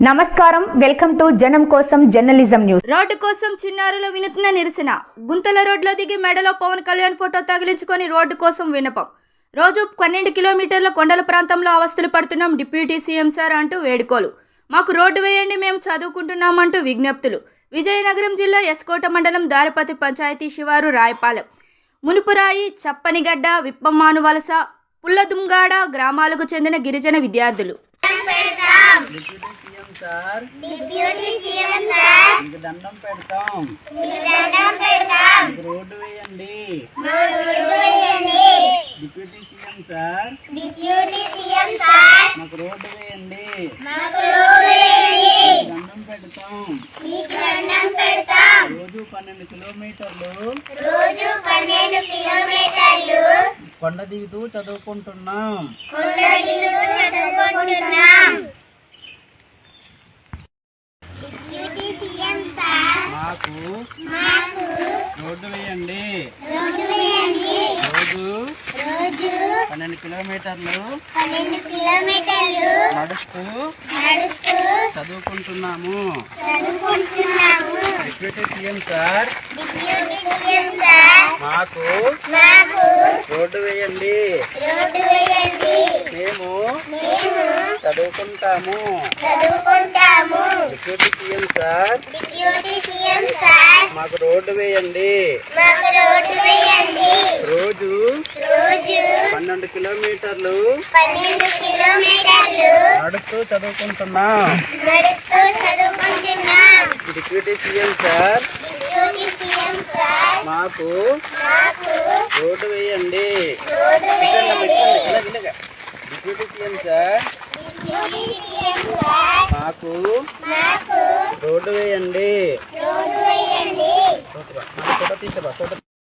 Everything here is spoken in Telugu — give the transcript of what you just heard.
నమస్కారం, వెల్కమ్ టు జనం కోసం జర్నలిజం న్యూస్. రోడ్డు కోసం చిన్నారుల వినూత్న నిరసన. గుంతల రోడ్లో దిగి మెడలో పవన్ కళ్యాణ్ ఫోటో తగిలించుకొని రోడ్డు కోసం విన్నపం. రోజు 12 కిలోమీటర్ల కొండల ప్రాంతంలో అవస్థలు పడుతున్నాం డిప్యూటీ సీఎం సార్ అంటూ వేడుకోలు. మాకు రోడ్డు వేయండి, మేము చదువుకుంటున్నామంటూ విజ్ఞప్తులు. విజయనగరం జిల్లా ఎస్కోట మండలం దారిపతి పంచాయతీ శివారు రాయపాలెం, మునుపురాయి, చప్పనిగడ్డ, విప్పమ్మాను వలస, పుల్లదుంగాడ గ్రామాలకు చెందిన గిరిజన విద్యార్థులు. డిప్యూటీ సీఎం సార్ మీకు దండం పెడతాం. రోడ్డు వేయండి. డిప్యూటీ సీఎం సార్ మాకు రోడ్డు వేయండి. దండం పెడతాం. రోజు 12 కిలోమీటర్లు కొండ దిగుతూ చదువుకుంటున్నాం. మాకు రోడ్డు వేయండి. రోజు 12 కిలోమీటర్లు నడుస్తూ చదువుకుంటున్నాము. డిప్యూటీ సీఎం సార్ మాకు రోడ్డు వేయండి. మేము చదువుకుంటాము. డిప్యూటీ సీఎం సార్ మాకు రోడ్డు వేయండి. రోజు 12 కిలోమీటర్లు నడుస్తూ చదువుకుంటున్నాం. డిప్యూటీ సీఎం సార్ మాకు రోడ్డు వేయండి. డిప్యూటీ సీఎం సార్ మాకు రోడ్డు వేయండి. ఫోటో తీసా.